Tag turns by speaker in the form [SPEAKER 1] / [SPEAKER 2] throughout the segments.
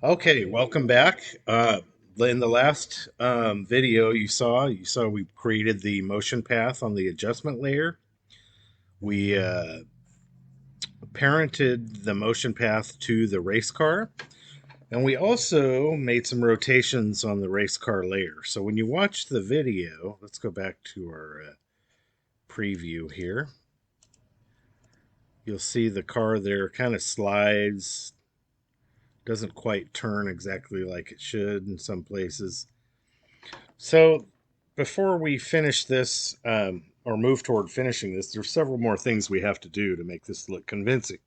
[SPEAKER 1] Okay, welcome back. In the last video you saw we created the motion path on the adjustment layer. We parented the motion path to the race car, and we also made some rotations on the race car layer. So when you watch the video, let's go back to our preview here. You'll see the car there kind of slides, doesn't quite turn exactly like it should in some places. So before we finish this or move toward finishing this, there's several more things we have to do to make this look convincing.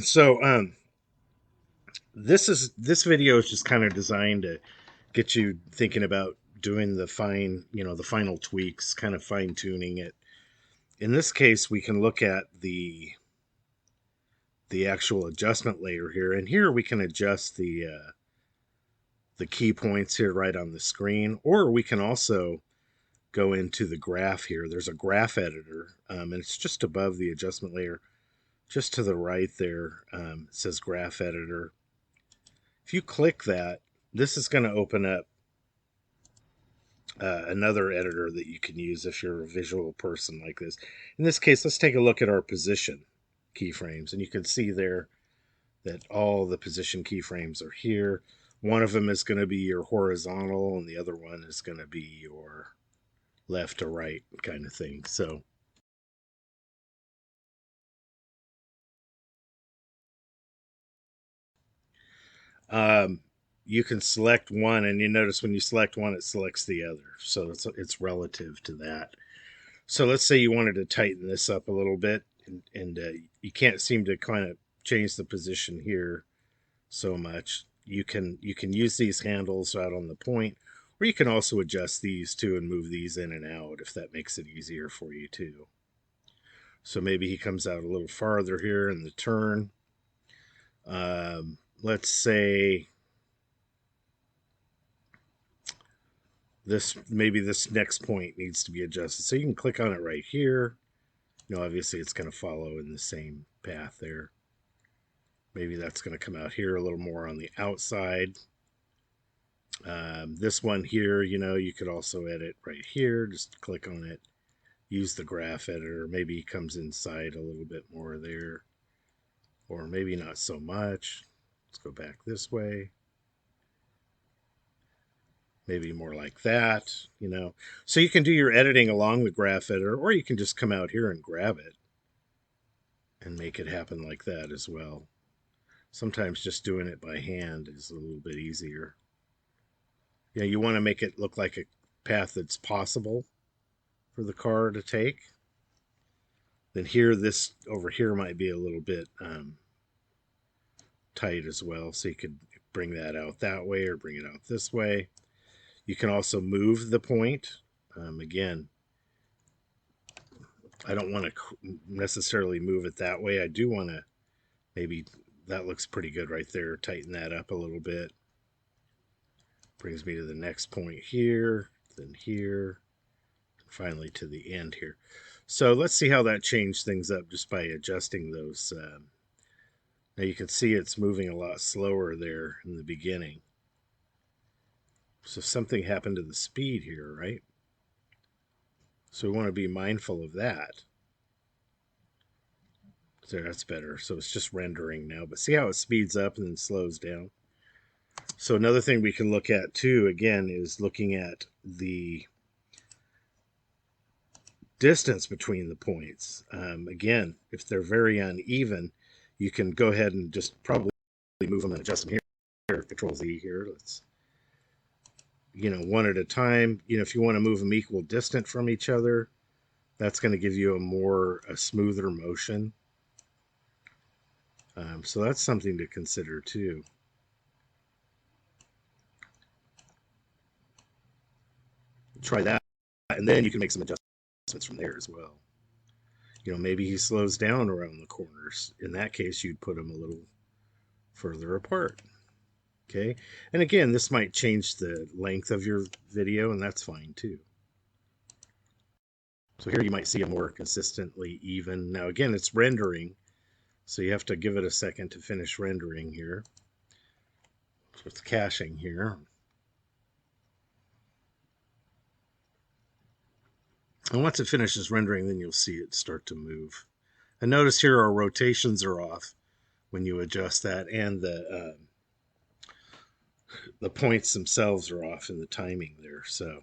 [SPEAKER 1] So this video is just kind of designed to get you thinking about doing the final tweaks, kind of fine tuning it. In this case, we can look at the actual adjustment layer here, and here we can adjust the key points here right on the screen, or we can also go into the graph here. There's a graph editor, and it's just above the adjustment layer, just to the right there. It says graph editor. If you click that, this is going to open up another editor that you can use if you're a visual person like this. In this case, let's take a look at our position keyframes, and you can see there that all the position keyframes are here. One of them is going to be your horizontal, and the other one is going to be your left to right kind of thing. So um, you can select one, and you notice when you select one, it selects the other. So it's relative to that. So let's say you wanted to tighten this up a little bit, and you can't seem to kind of change the position here so much. You can use these handles out on the point, or you can also adjust these too and move these in and out if that makes it easier for you too. So maybe he comes out a little farther here in the turn. Let's say maybe this next point needs to be adjusted. So you can click on it right here. Obviously it's going to follow in the same path there. Maybe that's going to come out here a little more on the outside. This one here, you could also edit right here. Just click on it. Use the graph editor. Maybe he comes inside a little bit more there. Or maybe not so much. Let's go back this way. Maybe more like that. So you can do your editing along the graph editor, or you can just come out here and grab it and make it happen like that as well. Sometimes just doing it by hand is a little bit easier. You want to make it look like a path that's possible for the car to take. Then here, this over here might be a little bit tight as well. So you could bring that out that way or bring it out this way. You can also move the point. Again, I don't want to necessarily move it that way. I do want to maybe, that looks pretty good right there. Tighten that up a little bit. Brings me to the next point here, then here, and finally to the end here. So let's see how that changed things up just by adjusting those. Now you can see it's moving a lot slower there in the beginning. So something happened to the speed here, right? So we want to be mindful of that. So that's better. So it's just rendering now. But see how it speeds up and then slows down? So another thing we can look at too, again, is looking at the distance between the points. Again, if they're very uneven, you can go ahead and just probably move them and adjust them here. Control Z here. Let's, one at a time. If you want to move them equal distant from each other, that's going to give you a smoother motion. So that's something to consider too. Try that, and then you can make some adjustments from there as well. Maybe he slows down around the corners. In that case, you'd put him a little further apart. Okay, and again, this might change the length of your video, and that's fine too. So here you might see a more consistently even. Now again, it's rendering, So you have to give it a second to finish rendering here. So it's caching here. And once it finishes rendering, then you'll see it start to move. And notice here our rotations are off when you adjust that, and the points themselves are off in the timing there. So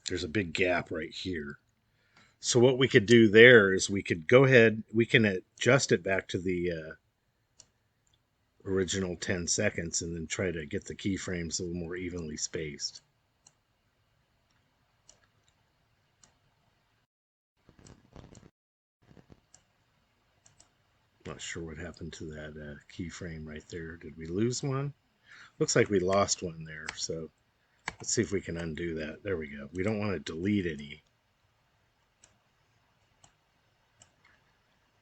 [SPEAKER 1] there's a big gap right here. So what we could do there is we could go ahead, we can adjust it back to the original 10 seconds and then try to get the keyframes a little more evenly spaced. Not sure what happened to that keyframe right there. Did we lose one? Looks like we lost one there. So let's see if we can undo that. There we go. We don't want to delete any.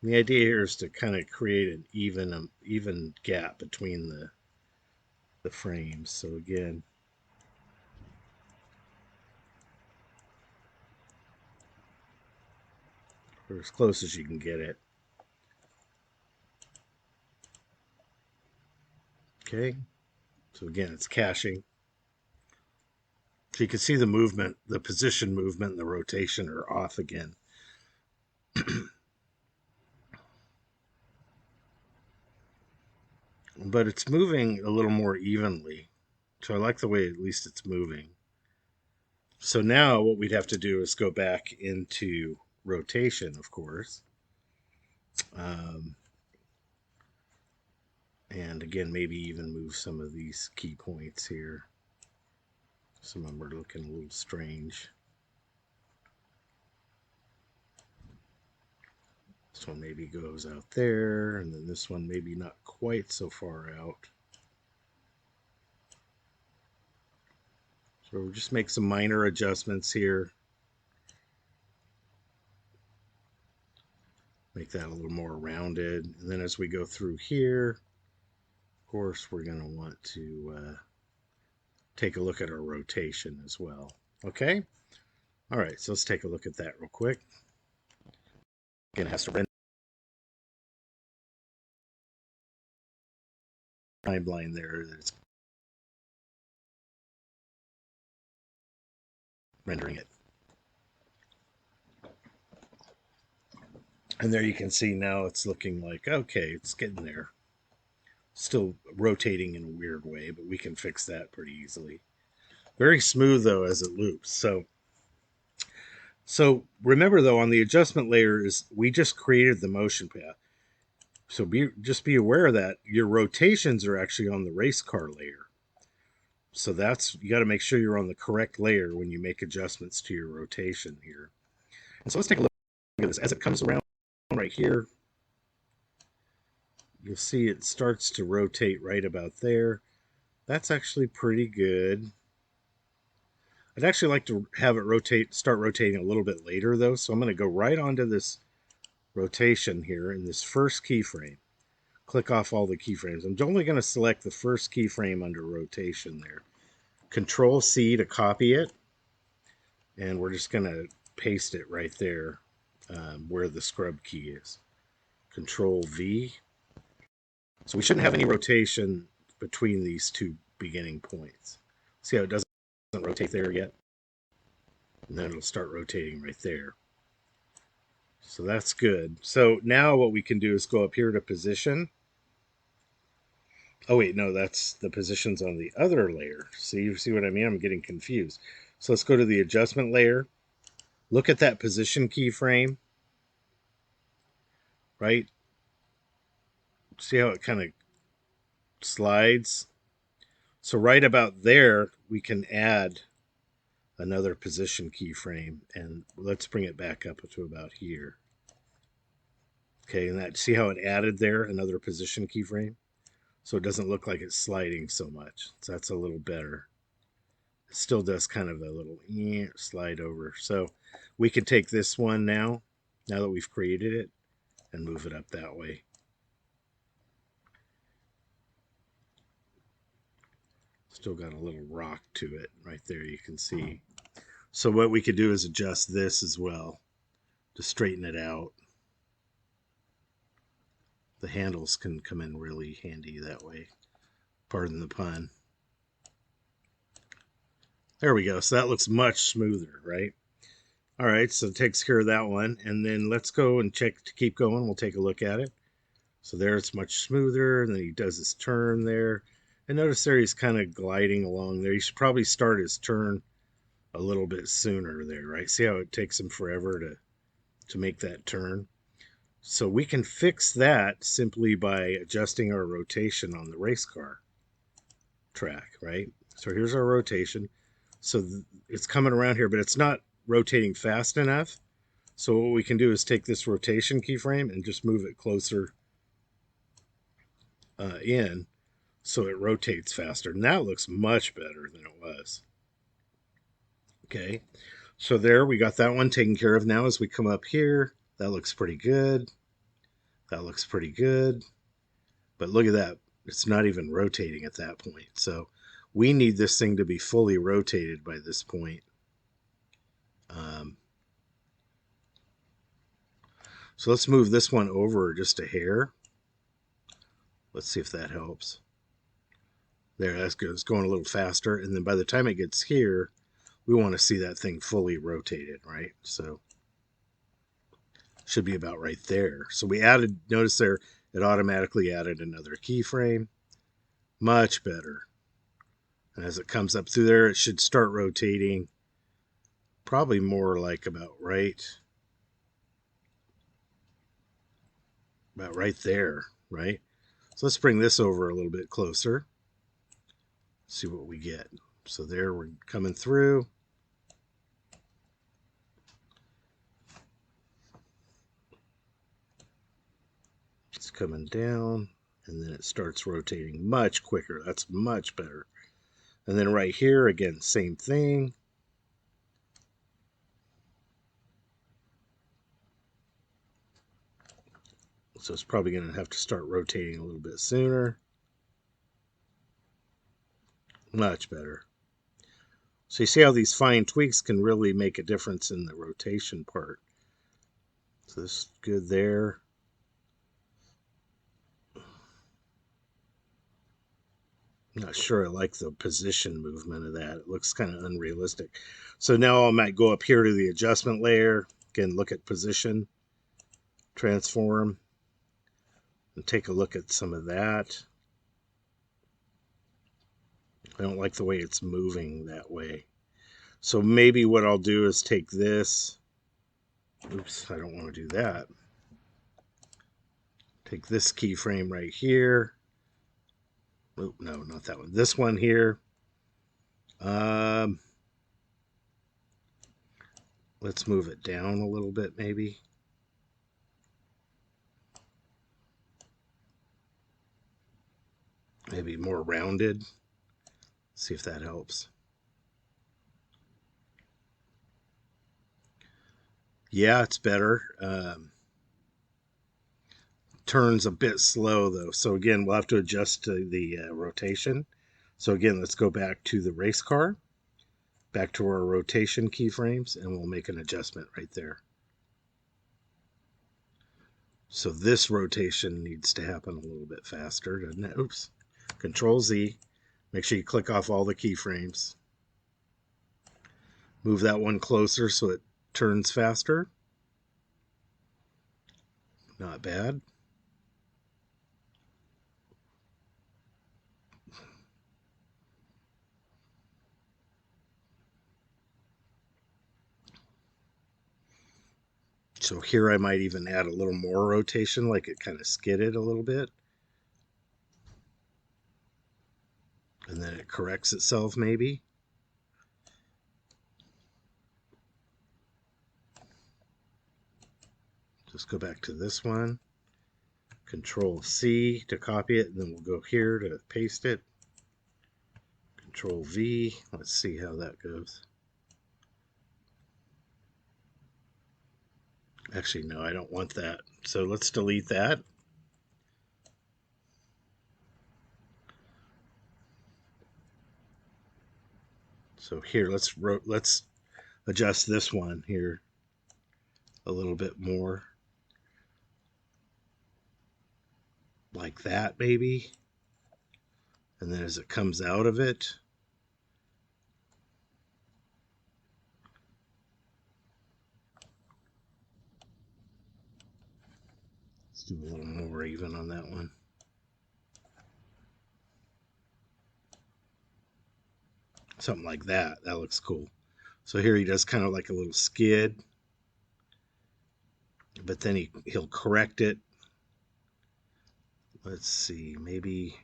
[SPEAKER 1] The idea here is to kind of create an even gap between the frames. So again, or as close as you can get it. Okay, so again, it's caching. So you can see the movement, the position movement and the rotation are off again. But it's moving a little more evenly. So I like the way at least it's moving. So now what we'd have to do is go back into rotation, of course. And again, maybe even move some of these key points here. Some of them are looking a little strange. This one maybe goes out there, and then this one maybe not quite so far out. So we'll just make some minor adjustments here. Make that a little more rounded. And then as we go through here, of course, we're going to want to take a look at our rotation as well. Okay? All right, so let's take a look at that real quick. Again, it has to render timeline there that it's rendering it. And there you can see now it's looking like, okay, it's getting there. Still rotating in a weird way, but we can fix that pretty easily. Very smooth, though, as it loops. So remember, though, on the adjustment layer is we just created the motion path. So just be aware that your rotations are actually on the race car layer. So you got to make sure you're on the correct layer when you make adjustments to your rotation here. And so let's take a look at this. As it comes around right here, you'll see it starts to rotate right about there. That's actually pretty good. I'd actually like to have it start rotating a little bit later though. So I'm going to go right onto this rotation here in this first keyframe. Click off all the keyframes. I'm only going to select the first keyframe under rotation there. Control C to copy it. And we're just going to paste it right there where the scrub key is. Control V. So we shouldn't have any rotation between these two beginning points. See how it doesn't rotate there yet? And then it'll start rotating right there. So that's good. So now what we can do is go up here to position. Oh wait, no, that's the positions on the other layer. See what I mean? I'm getting confused. So let's go to the adjustment layer. Look at that position keyframe. Right? See how it kind of slides? So right about there, we can add another position keyframe, and let's bring it back up to about here. Okay, and see how it added there, another position keyframe? So it doesn't look like it's sliding so much. So that's a little better. It still does kind of a little slide over. So we can take this one now that we've created it, and move it up that way. Still got a little rock to it right there, you can see. So what we could do is adjust this as well to straighten it out. the handles can come in really handy that way. Pardon the pun. There we go. So that looks much smoother, right? All right, so it takes care of that one. And then let's go and check to keep going. We'll take a look at it. So there it's much smoother. And then he does his turn there. And notice there he's kind of gliding along there. He should probably start his turn a little bit sooner there, right? See how it takes him forever to make that turn? So we can fix that simply by adjusting our rotation on the race car track, right? So here's our rotation. So it's coming around here, but it's not rotating fast enough. So what we can do is take this rotation keyframe and just move it closer in so it rotates faster. And that looks much better than it was. Okay, so there we got that one taken care of. Now as we come up here, that looks pretty good. That looks pretty good. But look at that. It's not even rotating at that point. So we need this thing to be fully rotated by this point. So let's move this one over just a hair. Let's see if that helps. There, that's good. It's going a little faster. And then by the time it gets here, we want to see that thing fully rotated, right? So should be about right there. So we added, notice there, it automatically added another keyframe. Much better. And as it comes up through there, it should start rotating probably more like about right there, right? So let's bring this over a little bit closer. See what we get. So there we're coming through. It's coming down, and then it starts rotating much quicker. That's much better. And then right here, again, same thing. So it's probably going to have to start rotating a little bit sooner. Much better. So you see how these fine tweaks can really make a difference in the rotation part. So this is good there. I'm not sure I like the position movement of that. It looks kind of unrealistic. So now I might go up here to the adjustment layer. Again, look at position, transform, and take a look at some of that. I don't like the way it's moving that way. So maybe what I'll do is take this. Oops, I don't want to do that. Take this keyframe right here. Oh, no, not that one. This one here. Let's move it down a little bit, maybe. Maybe more rounded. See if that helps. Yeah, it's better. Turns a bit slow though. So again, we'll have to adjust to the rotation. So again, let's go back to the race car, back to our rotation keyframes, and we'll make an adjustment right there. So this rotation needs to happen a little bit faster, doesn't it? Oops. Control Z. Make sure you click off all the keyframes. Move that one closer so it turns faster. Not bad. So here I might even add a little more rotation, like it kind of skidded a little bit. And then it corrects itself maybe. Just go back to this one. Control C to copy it, and then we'll go here to paste it. Control V. Let's see how that goes. Actually, no, I don't want that. So let's delete that. So here, let's adjust this one here a little bit more. like that maybe. And then as it comes out of it, let's do a little more even on that one. Something like that. That looks cool. So here he does kind of like a little skid, but then he'll correct it. Let's see, maybe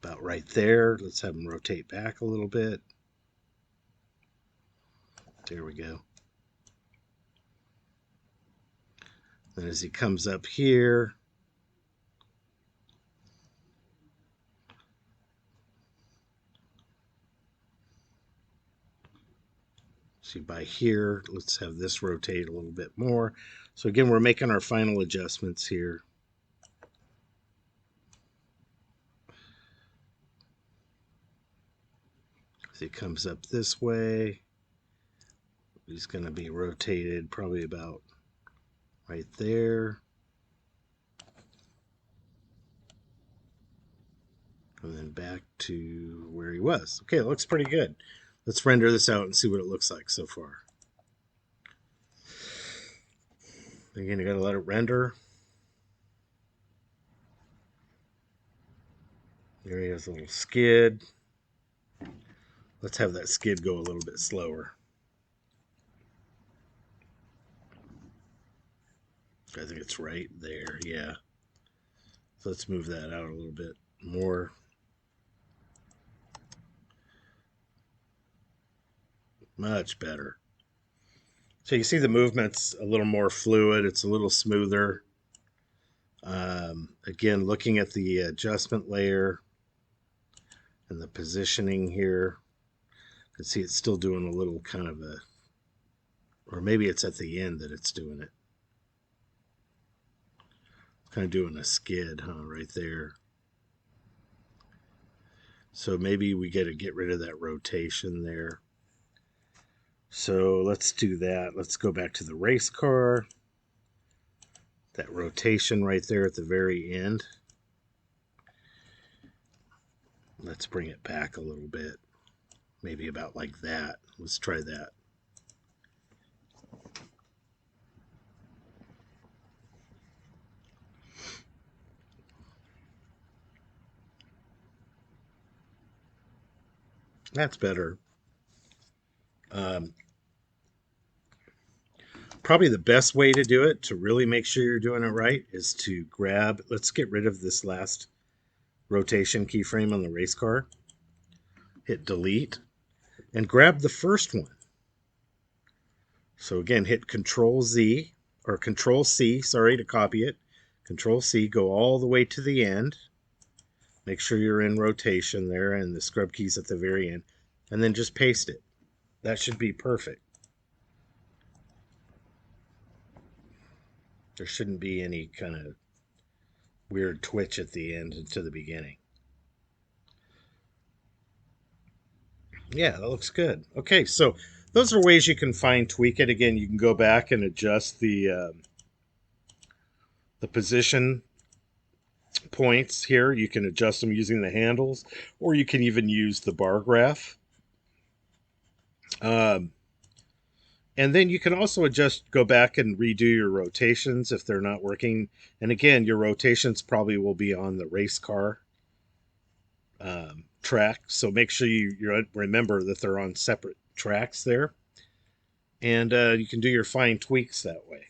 [SPEAKER 1] about right there. Let's have him rotate back a little bit. There we go. Then as he comes up here, see by here, let's have this rotate a little bit more. So again, we're making our final adjustments here. As he comes up this way, he's going to be rotated probably about right there. And then back to where he was. Okay, it looks pretty good. Let's render this out and see what it looks like so far. Again, you got to let it render. There he has a little skid. Let's have that skid go a little bit slower. I think it's right there, yeah. So let's move that out a little bit more. Much better. So you see the movement's a little more fluid. It's a little smoother. Again, looking at the adjustment layer and the positioning here, you can see it's still doing a little kind of a, or maybe it's at the end that it's doing it. Kind of doing a skid, huh, right there. So maybe we got to get rid of that rotation there. So let's do that. Let's go back to the race car. That rotation right there at the very end. Let's bring it back a little bit. Maybe about like that. Let's try that. That's better. Probably the best way to do it, to really make sure you're doing it right, is to grab, let's get rid of this last rotation keyframe on the race car. Hit delete and grab the first one. So again, hit Control Z or Control C, sorry, to copy it. Control C, go all the way to the end. Make sure you're in rotation there and the scrub keys at the very end. And then just paste it. That should be perfect. There shouldn't be any kind of weird twitch at the end to the beginning. Yeah, that looks good. Okay, so those are ways you can fine tweak it. Again, you can go back and adjust the position points here. You can adjust them using the handles, or you can even use the bar graph. And then you can also go back and redo your rotations if they're not working. And again, your rotations probably will be on the race car track. So make sure you remember that they're on separate tracks there. And you can do your fine tweaks that way.